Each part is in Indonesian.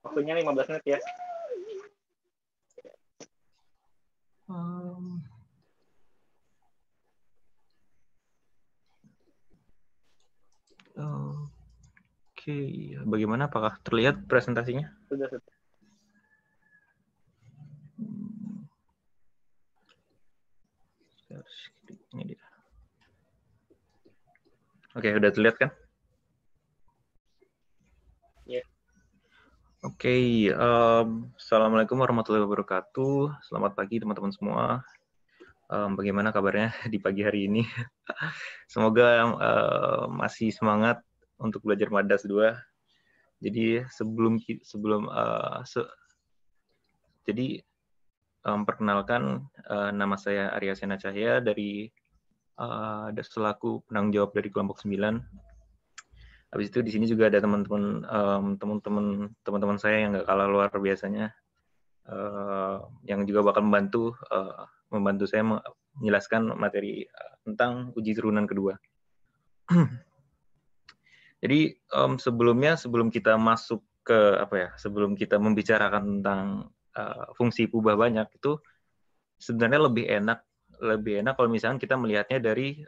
Waktunya 15 menit ya. Oke, bagaimana? Apakah terlihat presentasinya? Sudah. Ini dia. Oke, udah terlihat kan? Ya. Oke, Assalamualaikum warahmatullahi wabarakatuh. Selamat pagi teman-teman semua. Bagaimana kabarnya di pagi hari ini? Semoga masih semangat untuk belajar Madas 2. Jadi perkenalkan, nama saya Arya Sena Cahya dari selaku penanggung jawab dari kelompok 9. Habis itu di sini juga ada teman-teman saya yang nggak kalah luar biasanya, yang juga bakal membantu saya menjelaskan materi tentang uji turunan kedua. Jadi sebelum kita masuk ke sebelum kita membicarakan tentang fungsi pubah banyak, itu sebenarnya lebih enak kalau misalnya kita melihatnya dari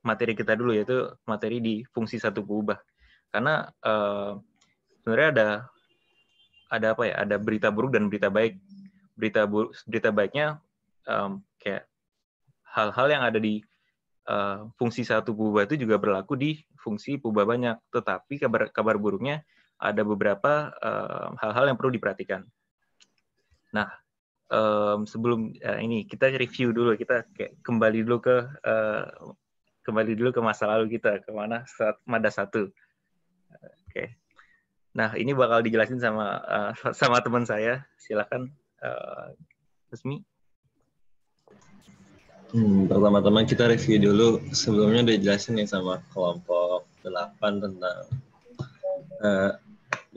materi kita dulu, yaitu materi di fungsi satu pubah. Karena sebenarnya ada berita buruk dan berita baik. Berita baiknya kayak hal-hal yang ada di fungsi satu pubah itu juga berlaku di fungsi pubah banyak. Tetapi kabar buruknya ada beberapa hal-hal yang perlu diperhatikan. Nah, sebelum ini kita review dulu, kita kayak kembali dulu ke masa lalu kita, kemana saat Madas 1. Oke. Nah, ini bakal dijelasin sama teman saya. Silakan, Resmi. Pertama-tama kita review dulu. Sebelumnya udah jelasin nih sama kelompok 8 tentang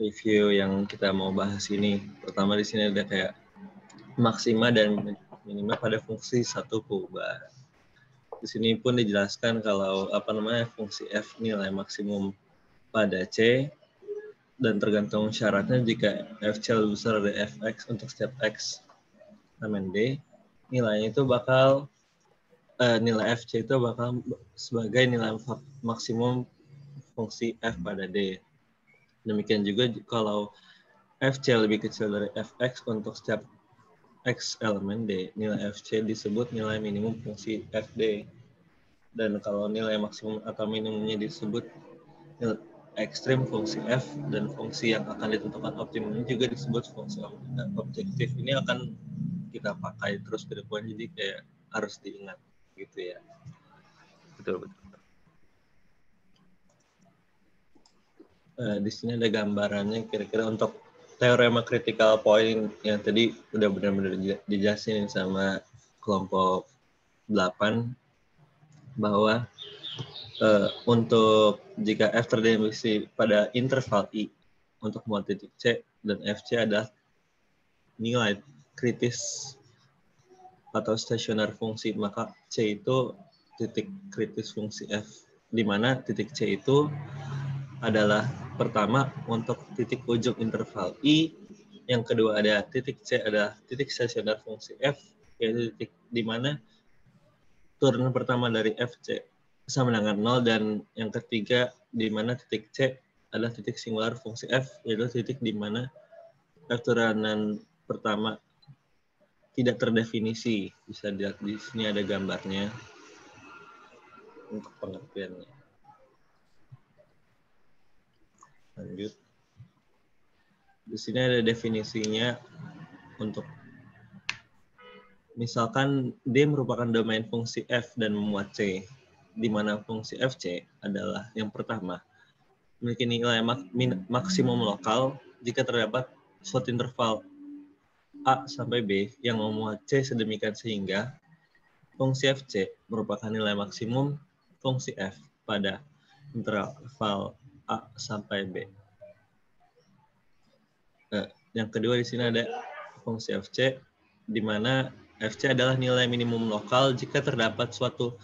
review yang kita mau bahas ini. Pertama di sini ada kayak maksima dan minima pada fungsi satu pubah. Di sini pun dijelaskan kalau fungsi F nilai maksimum pada C dan tergantung syaratnya jika FC lebih besar dari Fx untuk setiap X elemen D, nilainya itu bakal nilai FC itu bakal sebagai nilai maksimum fungsi F pada D. Demikian juga kalau FC lebih kecil dari Fx untuk setiap X elemen D, nilai FC disebut nilai minimum fungsi Fd. Dan kalau nilai maksimum atau minimumnya disebut nilai ekstrim fungsi F, dan fungsi yang akan ditentukan optimumnya juga disebut fungsi objektif. Ini akan kita pakai terus ke depan, jadi kayak harus diingat gitu ya. Betul. Di sini ada gambarannya kira-kira untuk teorema critical point yang tadi udah benar-benar dijelasin sama kelompok 8 bahwa untuk jika F terdefinisi pada interval I untuk semua titik C dan FC adalah nilai kritis atau stasioner fungsi, maka C itu titik kritis fungsi F, di mana titik C itu adalah pertama untuk titik ujung interval I, yang kedua ada titik C adalah titik stasioner fungsi F, yaitu titik di mana turunan pertama dari FC sama dengan 0, dan yang ketiga di mana titik C adalah titik singular fungsi F, yaitu titik di mana F turunan pertama tidak terdefinisi. Bisa dilihat di sini ada gambarnya untuk pengertiannya. Lanjut. Di sini ada definisinya untuk misalkan D merupakan domain fungsi F dan memuat C, di mana fungsi FC adalah yang pertama memiliki nilai maksimum lokal jika terdapat suatu interval A sampai B yang memuat C sedemikian sehingga fungsi FC merupakan nilai maksimum fungsi F pada interval A sampai B. Nah, yang kedua di sini ada fungsi FC, di mana FC adalah nilai minimum lokal jika terdapat suatu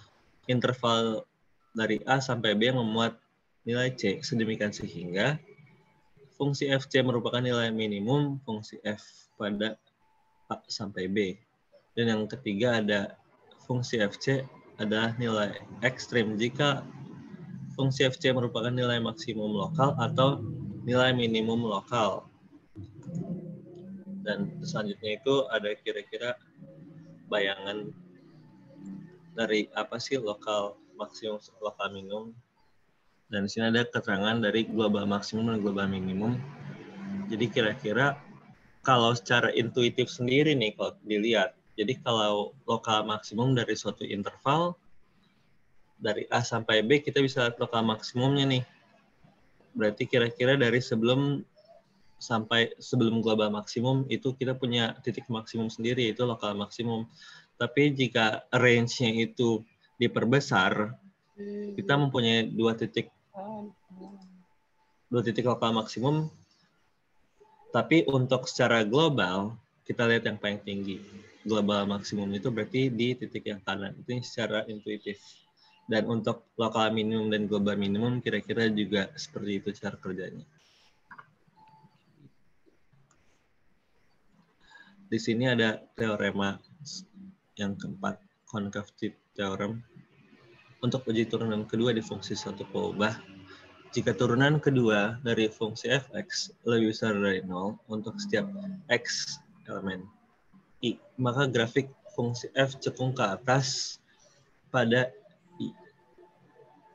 interval dari A sampai B yang memuat nilai C sedemikian sehingga fungsi FC merupakan nilai minimum fungsi F pada A sampai B. Dan yang ketiga ada fungsi FC adalah nilai ekstrim jika fungsi FC merupakan nilai maksimum lokal atau nilai minimum lokal. Dan selanjutnya itu ada kira-kira bayangan dari apa sih lokal maksimum, lokal minimum. Dan di sini ada keterangan dari global maksimum dan global minimum. Jadi kira-kira kalau secara intuitif sendiri nih kalau dilihat, jadi kalau lokal maksimum dari suatu interval dari A sampai B kita bisa lihat lokal maksimumnya nih. Berarti kira-kira dari sebelum global maksimum itu kita punya titik maksimum sendiri, itu lokal maksimum. Tapi jika range-nya itu diperbesar, kita mempunyai dua titik lokal maksimum. Tapi untuk secara global, kita lihat yang paling tinggi. Global maksimum itu berarti di titik yang kanan. Itu secara intuitif. Dan untuk lokal minimum dan global minimum kira-kira juga seperti itu cara kerjanya. Di sini ada teorema yang keempat, concavity theorem. Untuk uji turunan kedua di fungsi suatu pengubah, jika turunan kedua dari fungsi fx lebih besar dari 0 untuk setiap x elemen i, maka grafik fungsi f cekung ke atas pada i.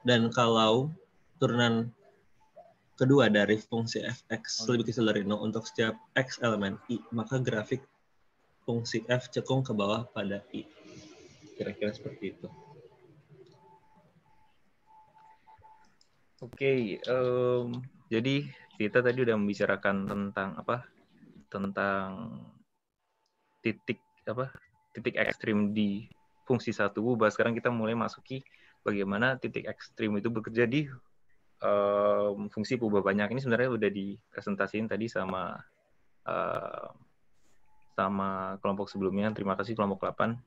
Dan kalau turunan kedua dari fungsi fx lebih kecil dari 0 untuk setiap x elemen i, maka grafik fungsi f cekung ke bawah pada i. Kira-kira seperti itu. Oke, jadi kita tadi udah membicarakan tentang titik ekstrim di fungsi satu ubah. Sekarang kita mulai masuki bagaimana titik ekstrim itu bekerja di fungsi ubah banyak. Ini sebenarnya udah dipresentasiin tadi sama kelompok sebelumnya. Terima kasih kelompok 8.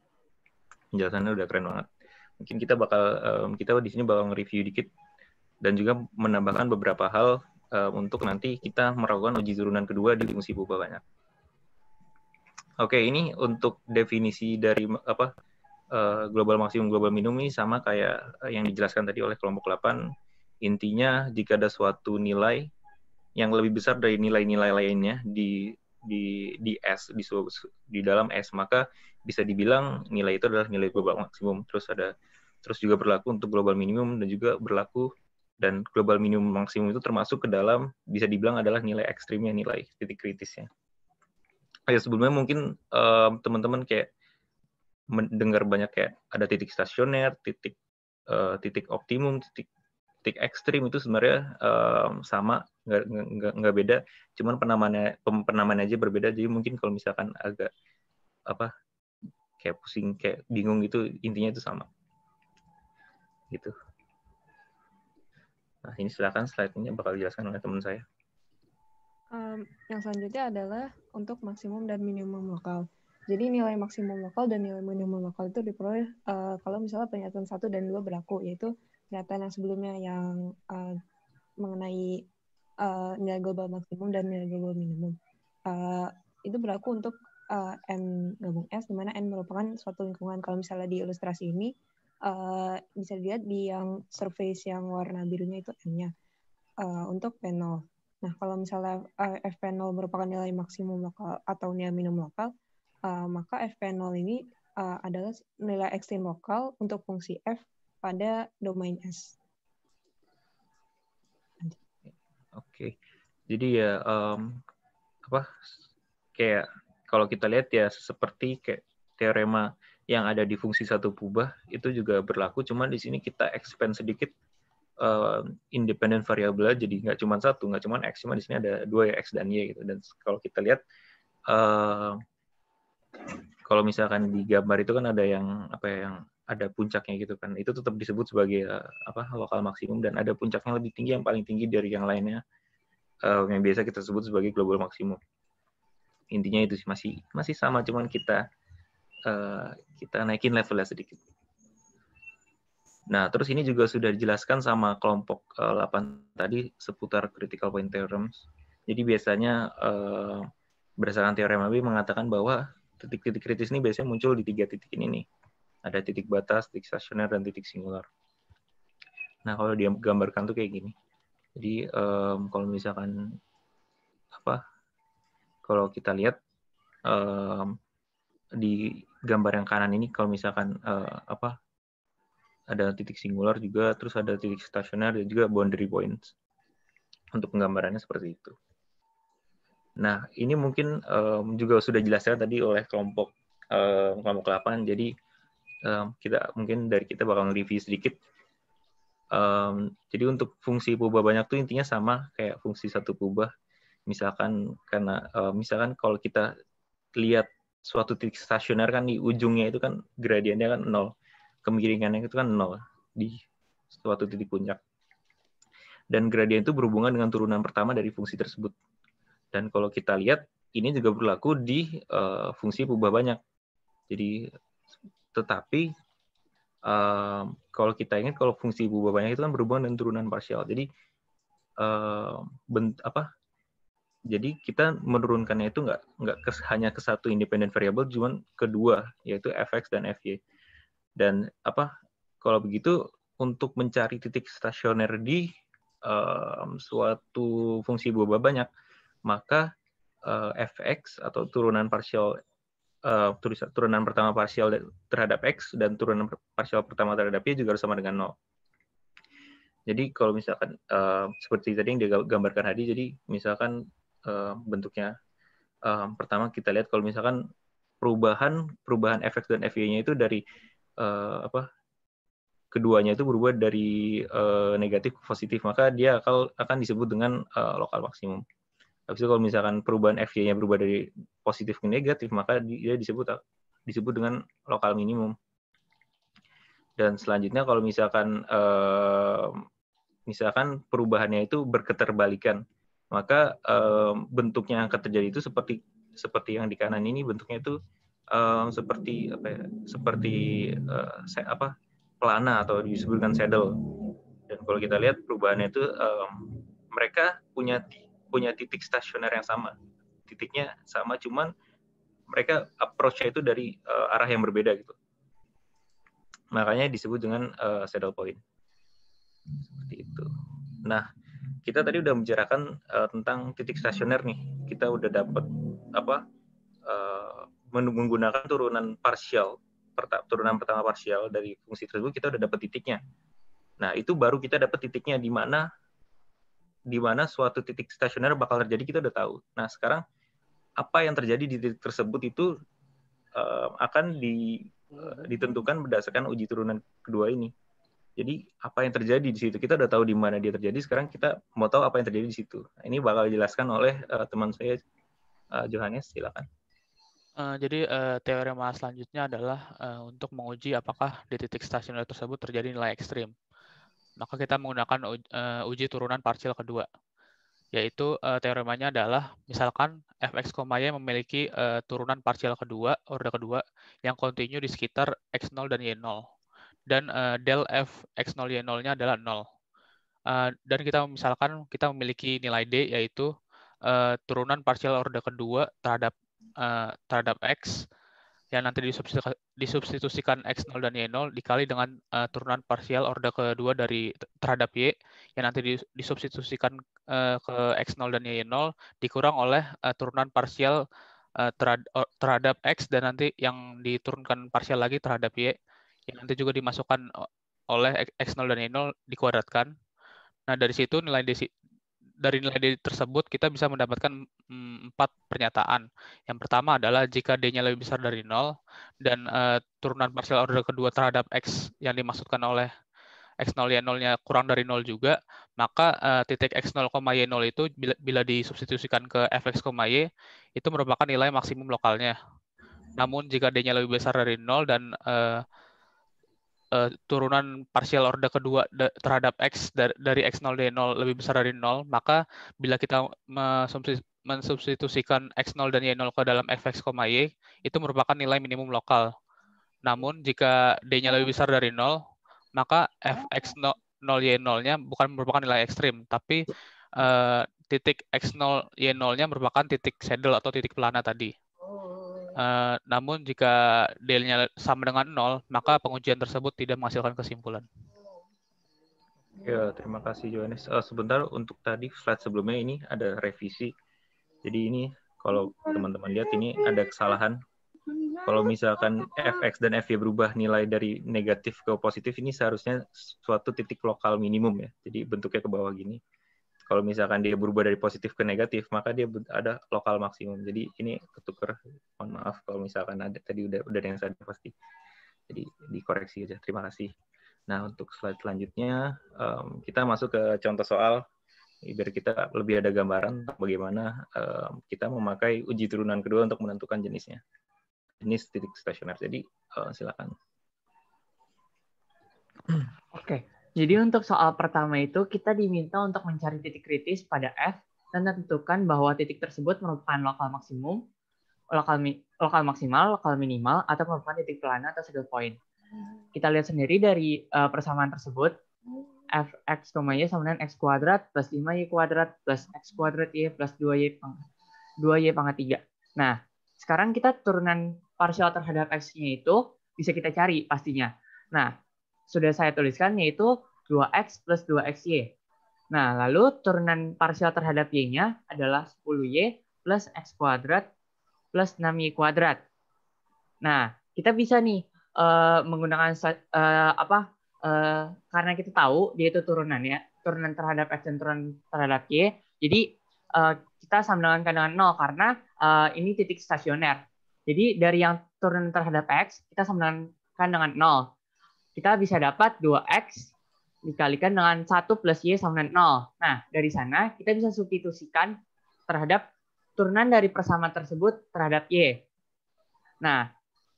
Penjelasannya udah keren banget. Mungkin kita di sini bakal nge-review dikit dan juga menambahkan beberapa hal untuk nanti kita melakukan uji turunan kedua di fungsi ubah banyak. Oke, ini untuk definisi dari global maksimum, global minimum ini sama kayak yang dijelaskan tadi oleh kelompok 8. Intinya jika ada suatu nilai yang lebih besar dari nilai-nilai lainnya di S, di dalam S, maka bisa dibilang nilai itu adalah nilai global maksimum. Terus juga berlaku untuk global minimum dan juga berlaku, dan global minimum maksimum itu termasuk ke dalam, bisa dibilang adalah nilai ekstrimnya, nilai titik kritisnya. Ya, sebelumnya mungkin teman-teman kayak mendengar banyak kayak ada titik stasioner, titik optimum, titik ekstrim, itu sebenarnya sama, nggak beda, cuman penamaannya aja berbeda. Jadi mungkin kalau misalkan agak kayak pusing, kayak bingung gitu, intinya itu sama gitu. Nah, ini silakan slide-nya bakal dijelaskan oleh teman saya. Yang selanjutnya adalah untuk maksimum dan minimum lokal. Jadi nilai maksimum lokal dan nilai minimum lokal itu diperoleh kalau misalnya pernyataan 1 dan 2 berlaku, yaitu pernyataan yang sebelumnya yang mengenai nilai global maksimum dan nilai global minimum. Itu berlaku untuk N gabung S, di mana N merupakan suatu lingkungan. Kalau misalnya di ilustrasi ini, bisa dilihat di yang surface yang warna birunya itu N-nya untuk P0. Nah, kalau misalnya FP0 merupakan nilai maksimum lokal atau nilai minimum lokal, maka FP0 ini adalah nilai ekstrim lokal untuk fungsi F pada domain S. Oke, jadi ya kayak kalau kita lihat ya seperti kayak teorema yang ada di fungsi satu ubah itu juga berlaku, cuman di sini kita expand sedikit independent variable, jadi nggak cuma satu, nggak cuma X, cuma di sini ada 2 ya, X dan Y gitu. Dan kalau kita lihat kalau misalkan di gambar itu kan ada yang yang ada puncaknya gitu kan, itu tetap disebut sebagai lokal maksimum, dan ada puncaknya lebih tinggi, yang paling tinggi dari yang lainnya, yang biasa kita sebut sebagai global maksimum. Intinya itu sih masih sama, cuman kita naikin levelnya sedikit. Nah, terus ini juga sudah dijelaskan sama kelompok 8 tadi seputar critical point theorems. Jadi biasanya berdasarkan teorema B mengatakan bahwa titik-titik kritis ini biasanya muncul di 3 titik ini nih. Ada titik batas, titik stasioner, dan titik singular. Nah, kalau dia gambarkan tuh kayak gini. Jadi kalau misalkan kalau kita lihat di gambar yang kanan ini, kalau misalkan ada titik singular juga, terus ada titik stasioner dan juga boundary points. Untuk penggambarannya seperti itu. Nah, ini mungkin juga sudah dijelaskan tadi oleh kelompok 8. Jadi kita bakal nge-review sedikit. Jadi untuk fungsi pubah banyak tuh intinya sama kayak fungsi satu pubah. Misalkan misalkan kalau kita lihat suatu titik stasioner kan di ujungnya itu kan gradiennya kan 0. Kemiringannya itu kan 0 di suatu titik puncak. Dan gradien itu berhubungan dengan turunan pertama dari fungsi tersebut. Dan kalau kita lihat, ini juga berlaku di fungsi pubah banyak. Jadi, tetapi kalau kita ingat, kalau fungsi pubah banyak itu kan berhubungan dengan turunan parsial. Jadi, jadi kita menurunkannya itu nggak hanya ke satu independent variable, cuma kedua, yaitu fx dan fy. Dan kalau begitu, untuk mencari titik stasioner di suatu fungsi pubah banyak, maka fx atau turunan parsial turunan pertama parsial terhadap x dan turunan parsial pertama terhadap y juga harus sama dengan 0. Jadi kalau misalkan seperti tadi yang digambarkan Hadi, jadi misalkan bentuknya pertama kita lihat kalau misalkan perubahan fx dan fy-nya itu dari keduanya itu berubah dari negatif ke positif, maka dia akan disebut dengan lokal maksimum. Habis itu kalau misalkan perubahan FY-nya berubah dari positif ke negatif, maka dia disebut dengan lokal minimum. Dan selanjutnya kalau misalkan perubahannya itu berketerbalikan, maka bentuknya yang akan terjadi itu seperti yang di kanan ini, bentuknya itu seperti pelana atau disebutkan saddle. Dan kalau kita lihat perubahannya itu mereka punya titik stasioner yang sama. Titiknya sama, cuman mereka approach-nya itu dari arah yang berbeda gitu. Makanya disebut dengan saddle point. Seperti itu. Nah, kita tadi udah membicarakan tentang titik stasioner nih. Kita udah dapat menggunakan turunan pertama parsial dari fungsi tersebut, kita udah dapat titiknya. Nah, itu baru kita dapat titiknya di mana suatu titik stasioner bakal terjadi, kita udah tahu. Nah, sekarang apa yang terjadi di titik tersebut itu akan ditentukan berdasarkan uji turunan kedua ini. Jadi, apa yang terjadi di situ? Kita udah tahu di mana dia terjadi, sekarang kita mau tahu apa yang terjadi di situ. Nah, ini bakal dijelaskan oleh teman saya, Johannes, silakan. Jadi teorema selanjutnya adalah untuk menguji apakah di titik stasioner tersebut terjadi nilai ekstrim. Maka kita menggunakan uji turunan parsial kedua, yaitu teoremanya adalah misalkan fx, y memiliki turunan parsial kedua, orde kedua, yang kontinu di sekitar x0 dan y0. Dan del f x0 y0-nya adalah 0. Dan kita memiliki nilai d, yaitu turunan parsial orde kedua terhadap x yang nanti disubstitusikan x0 dan y0 dikali dengan turunan parsial orde kedua terhadap y yang nanti disubstitusikan ke x0 dan y0 dikurang oleh turunan parsial terhadap x dan nanti yang diturunkan parsial lagi terhadap y yang nanti juga dimasukkan oleh x0 dan y0 dikuadratkan. Nah, dari situ nilai D tersebut kita bisa mendapatkan 4 pernyataan. Yang pertama adalah jika D-nya lebih besar dari 0 dan turunan parsial order kedua terhadap X yang dimaksudkan oleh X0 Y0-nya kurang dari 0 juga, maka titik X0, Y0 itu bila disubstitusikan ke Fx, Y itu merupakan nilai maksimum lokalnya. Namun jika D-nya lebih besar dari 0 dan turunan parsial orde kedua terhadap X dari X0 D0 lebih besar dari 0, maka bila kita mensubstitusikan X0 dan Y0 ke dalam Fx, Y, itu merupakan nilai minimum lokal. Namun jika D-nya lebih besar dari 0, maka Fx 0 Y0-nya bukan merupakan nilai ekstrim, tapi titik X0, Y0-nya merupakan titik saddle atau titik pelana tadi. Namun jika del-nya sama dengan 0, maka pengujian tersebut tidak menghasilkan kesimpulan. Ya, terima kasih Johannes. Sebentar, untuk tadi slide sebelumnya ini ada revisi. Jadi ini kalau teman-teman lihat ini ada kesalahan. Kalau misalkan Fx dan Fy berubah nilai dari negatif ke positif, ini seharusnya suatu titik lokal minimum ya. Jadi bentuknya ke bawah gini. Kalau misalkan dia berubah dari positif ke negatif, maka dia ada lokal maksimum. Jadi ini ketuker. Mohon maaf kalau misalkan ada tadi udah yang saya pasti. Jadi dikoreksi aja. Terima kasih. Nah, untuk slide selanjutnya, kita masuk ke contoh soal, biar kita lebih ada gambaran bagaimana kita memakai uji turunan kedua untuk menentukan jenisnya. Jenis titik stasioner. Jadi, silakan. Oke, jadi untuk soal pertama itu, kita diminta untuk mencari titik kritis pada F dan tentukan bahwa titik tersebut merupakan lokal maksimum, lokal maksimal, lokal minimal, atau merupakan titik pelana atau saddle point. Kita lihat sendiri dari persamaan tersebut, fx, y sama dengan x kuadrat plus 5y kuadrat plus x kuadrat y plus 2y pangkat 3. Nah, sekarang kita turunan parsial terhadap x-nya itu bisa kita cari pastinya. Nah, sudah saya tuliskan yaitu 2x plus 2xy. Nah, lalu turunan parsial terhadap y-nya adalah 10y plus x kuadrat plus 6y kuadrat. Nah, kita bisa nih menggunakan karena kita tahu dia itu turunan ya, turunan terhadap x dan turunan terhadap y. Jadi kita samakan dengan 0 karena ini titik stasioner. Jadi dari yang turunan terhadap x kita samakan dengan 0. Kita bisa dapat 2x dikalikan dengan 1 plus y sama dengan 0. Nah, dari sana kita bisa substitusikan terhadap turunan dari persamaan tersebut terhadap y. Nah,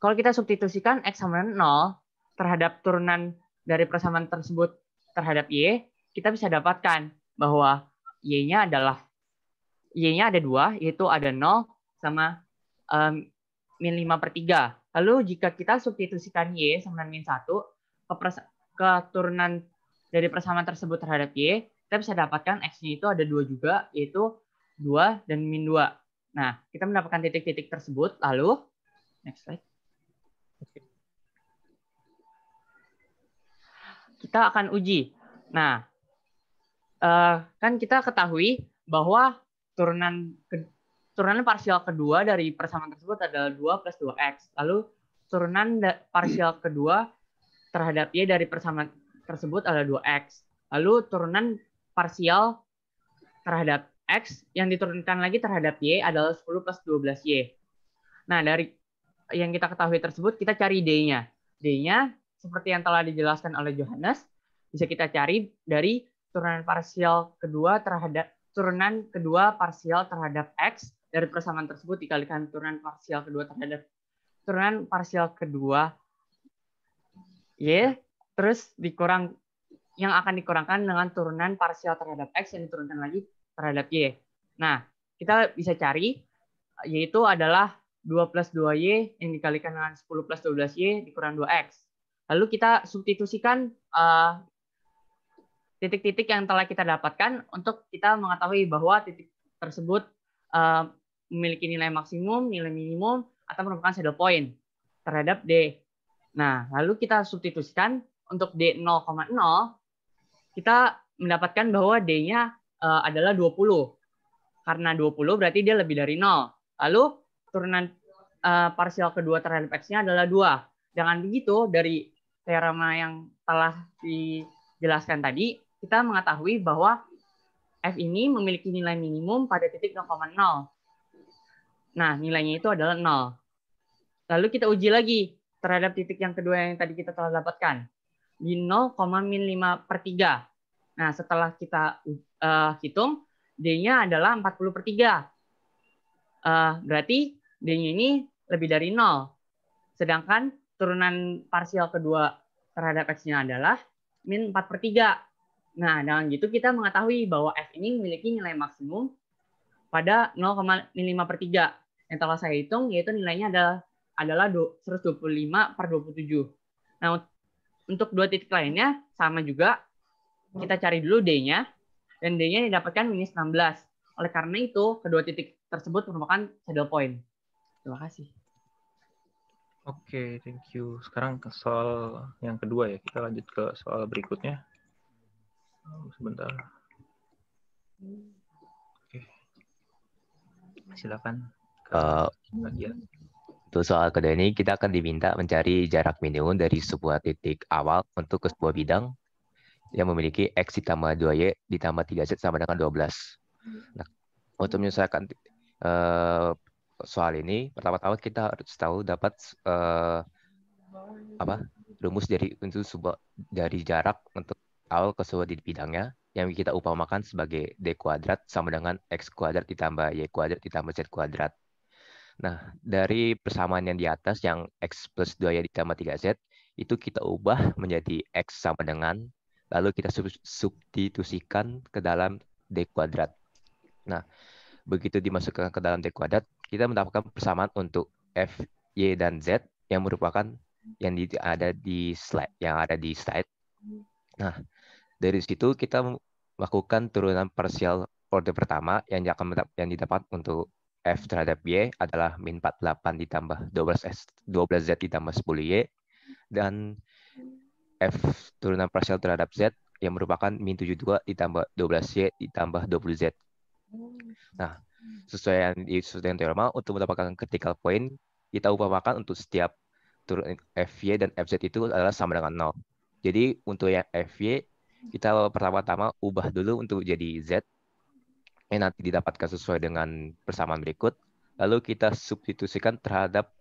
kalau kita substitusikan x sama dengan 0 terhadap turunan dari persamaan tersebut terhadap y, kita bisa dapatkan bahwa y-nya ada 2, yaitu ada 0 sama min 5/3. Lalu jika kita substitusikan y sama min 1 ke turunan dari persamaan tersebut terhadap y, kita bisa dapatkan x-nya itu ada 2 juga, yaitu 2 dan min 2. Nah, kita mendapatkan titik-titik tersebut, lalu next slide. Kita akan uji. Nah, kan kita ketahui bahwa turunan parsial kedua dari persamaan tersebut adalah 2 plus 2x. Lalu turunan parsial kedua terhadap y dari persamaan tersebut adalah 2x. Lalu turunan parsial terhadap x yang diturunkan lagi terhadap y adalah 10 plus 12y. Nah, dari yang kita ketahui tersebut, kita cari d-nya. D-nya, seperti yang telah dijelaskan oleh Johannes, bisa kita cari dari turunan parsial kedua terhadap parsial terhadap x dari persamaan tersebut dikalikan turunan parsial kedua terhadap turunan parsial kedua y, terus yang akan dikurangkan dengan turunan parsial terhadap x yang diturunkan lagi terhadap y. Nah, kita bisa cari, yaitu adalah 2 plus 2y yang dikalikan dengan 10 plus 12y dikurang 2x. Lalu kita substitusikan titik-titik yang telah kita dapatkan untuk kita mengetahui bahwa titik tersebut memiliki nilai maksimum, nilai minimum, atau merupakan saddle point terhadap D. Nah, lalu kita substitusikan untuk D 0,0, kita mendapatkan bahwa D-nya adalah 20. Karena 20 berarti dia lebih dari 0. Lalu turunan parsial kedua terhadap x-nya adalah 2. Dengan begitu, dari teorema yang telah dijelaskan tadi, kita mengetahui bahwa f ini memiliki nilai minimum pada titik 0,0. Nah, nilainya itu adalah 0. Lalu kita uji lagi terhadap titik yang kedua yang tadi kita telah dapatkan. Di 0,-5/3. Nah, setelah kita hitung, D-nya adalah 40/3. Berarti D-nya ini lebih dari 0. Sedangkan turunan parsial kedua terhadap X-nya adalah min 4/3. Nah, dengan gitu kita mengetahui bahwa F ini memiliki nilai maksimum pada 0,5/3. Yang telah saya hitung, yaitu nilainya adalah 125/27. Nah, untuk dua titik lainnya sama juga. Kita cari dulu D-nya, dan D-nya didapatkan minus 16. Oleh karena itu, kedua titik tersebut merupakan saddle point. Terima kasih. Oke, thank you. Sekarang ke soal yang kedua ya. Kita lanjut ke soal berikutnya. Sebentar. Oke. Silakan. Bagian. Untuk soal kedua ini, kita akan diminta mencari jarak minimum dari sebuah titik awal untuk ke sebuah bidang yang memiliki X ditambah 2Y ditambah 3Z sama dengan 12. Nah, untuk menyelesaikan soal ini, pertama-tama kita harus tahu dapat rumus untuk sebuah dari jarak untuk awal ke sebuah bidangnya yang kita upamakan sebagai D kuadrat sama dengan X kuadrat ditambah Y kuadrat ditambah Z kuadrat. Nah, dari persamaan yang di atas yang X plus 2Y ditambah 3Z, itu kita ubah menjadi X sama dengan, lalu kita substitusikan ke dalam D kuadrat. Nah, begitu dimasukkan ke dalam D kuadrat, kita mendapatkan persamaan untuk F, Y, dan Z yang merupakan yang ada di slide. Nah, dari situ kita melakukan turunan parsial order pertama yang didapat untuk F terhadap Y adalah min 48 ditambah 12Z ditambah 10Y, dan F turunan parsial terhadap Z yang merupakan min 72 ditambah 12Y ditambah 20Z. Nah, sesuai yang teorema, untuk mendapatkan critical point, kita upamakan untuk setiap turun FY dan FZ itu adalah sama dengan 0. Jadi untuk yang FY, kita pertama-tama ubah dulu untuk jadi Z, yang nanti didapatkan sesuai dengan persamaan berikut. Lalu kita substitusikan terhadap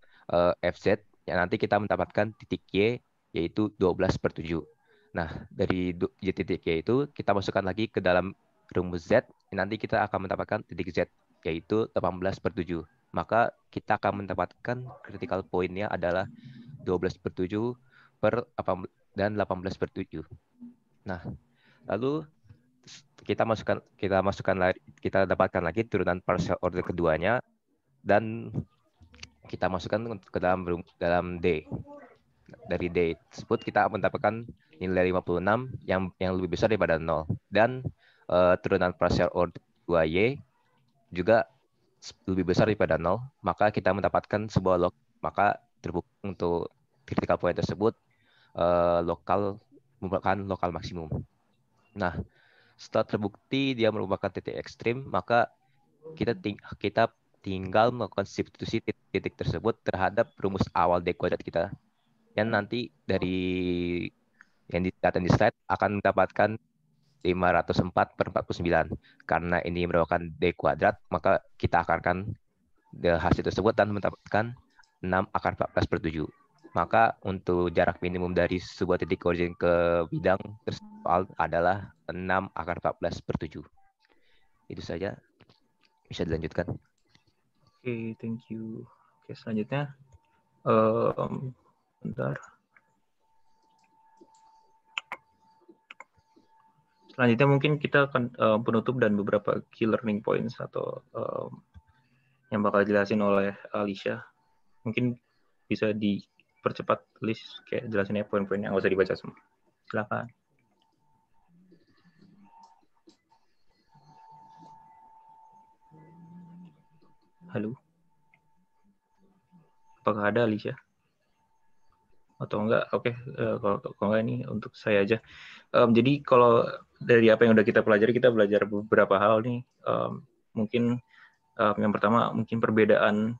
FZ, yang nanti kita mendapatkan titik Y, yaitu 12/7. Nah, dari titik Y itu, kita masukkan lagi ke dalam rumus Z, yang nanti kita akan mendapatkan titik Z, yaitu 18/7. Maka kita akan mendapatkan critical point-nya adalah 12/7 dan 18/7. Nah, lalu kita dapatkan lagi turunan partial order keduanya, dan kita masukkan ke dalam D. Dari D tersebut kita mendapatkan nilai 56 yang lebih besar daripada 0, dan turunan partial order 2Y juga lebih besar daripada 0, maka kita mendapatkan sebuah maka terbukti untuk critical point tersebut merupakan lokal maksimum. Nah, setelah terbukti dia merupakan titik ekstrim, maka kita tinggal melakukan substitusi titik tersebut terhadap rumus awal D kuadrat kita, yang nanti dari yang dilihat di slide akan mendapatkan 504/49. Karena ini merupakan D kuadrat, maka kita akarkan hasil tersebut dan mendapatkan 6/14/7. Maka untuk jarak minimum dari sebuah titik origin ke bidang tersebut adalah 6/14/7. Itu saja. Bisa dilanjutkan. Oke, thank you. Oke, selanjutnya. Bentar. Selanjutnya mungkin kita akan penutup dan beberapa key learning points atau yang bakal dijelasin oleh Alicia. Mungkin bisa dipercepat list, kayak jelasinnya poin-poinnya, nggak usah dibaca semua. Silakan. Halo. Apakah ada Alicia? Atau enggak? Oke, kalau enggak ini untuk saya aja. Jadi kalau dari apa yang udah kita pelajari, kita belajar beberapa hal nih. Mungkin yang pertama mungkin perbedaan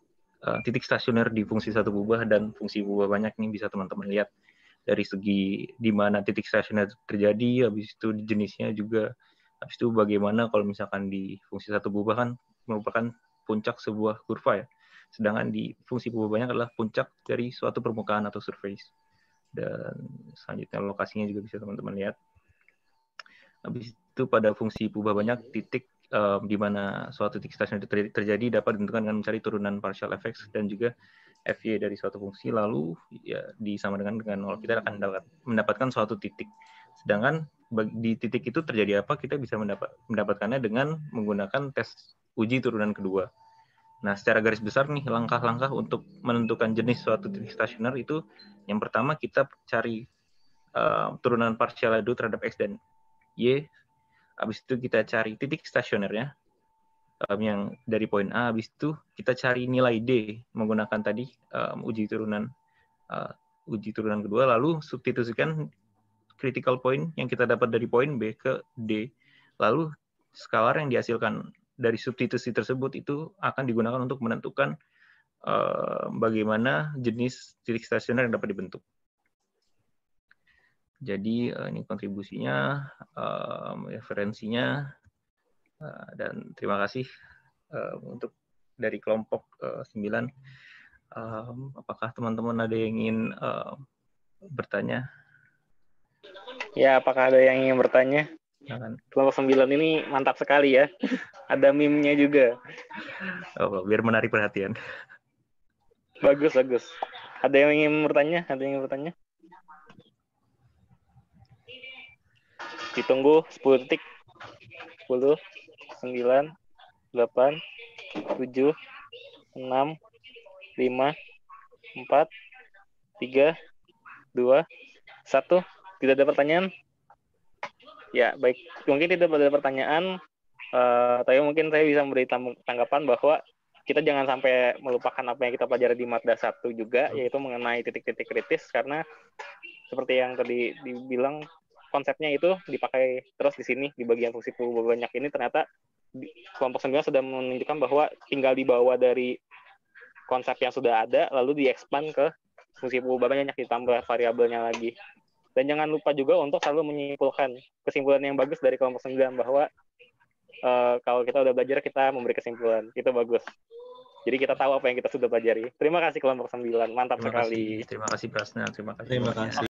titik stasioner di fungsi satu kubah dan fungsi kubah banyak nih bisa teman-teman lihat dari segi di mana titik stasioner terjadi, habis itu jenisnya juga, habis itu bagaimana kalau misalkan di fungsi satu kubah kan merupakan puncak sebuah kurva ya. Sedangkan di fungsi kubah banyak adalah puncak dari suatu permukaan atau surface. Dan selanjutnya lokasinya juga bisa teman-teman lihat. Habis itu pada fungsi kubah banyak, titik di mana suatu titik stasioner terjadi dapat ditentukan dengan mencari turunan partial effects dan juga FY dari suatu fungsi, lalu ya disama dengan 0. Kita akan mendapatkan suatu titik. Sedangkan di titik itu terjadi apa, kita bisa mendapatkannya dengan menggunakan tes uji turunan kedua. Nah, secara garis besar nih, langkah-langkah untuk menentukan jenis suatu titik stasioner itu, yang pertama kita cari turunan partial dulu terhadap X dan Y. Habis itu kita cari titik stasionernya. yang dari poin A, habis itu kita cari nilai D menggunakan tadi uji turunan kedua, lalu substitusikan critical point yang kita dapat dari poin B ke D, lalu skalar yang dihasilkan dari substitusi tersebut itu akan digunakan untuk menentukan bagaimana jenis titik stasioner yang dapat dibentuk. Jadi ini kontribusinya, referensinya, dan terima kasih untuk dari kelompok 9. Apakah teman-teman ada yang ingin bertanya? Ya, apakah ada yang ingin bertanya? Kelompok 9 ini mantap sekali ya. Ada meme-nya juga. Oh, biar menarik perhatian. Bagus, bagus. Ada yang ingin bertanya? Ada yang ingin bertanya? Ditunggu 10 detik. 10, 9, 8, 7, 6, 5, 4, 3, 2, 1. Tidak ada pertanyaan? Ya, baik. Mungkin tidak ada pertanyaan, tapi mungkin saya bisa memberi tanggapan bahwa kita jangan sampai melupakan apa yang kita pelajari di Madda 1 juga, yaitu mengenai titik-titik kritis, karena seperti yang tadi dibilang, konsepnya itu dipakai terus di sini, di bagian fungsi purba banyak ini, ternyata kelompok 9 sudah menunjukkan bahwa tinggal dibawa dari konsep yang sudah ada, lalu di-expand ke fungsi purba banyak, ditambah variabelnya lagi. Dan jangan lupa juga untuk selalu menyimpulkan kesimpulan yang bagus dari kelompok 9, bahwa kalau kita udah belajar, kita memberi kesimpulan. Itu bagus. Jadi kita tahu apa yang kita sudah pelajari. Terima kasih kelompok 9, mantap sekali. Terima kasih Prasna, terima kasih. Terima kasih.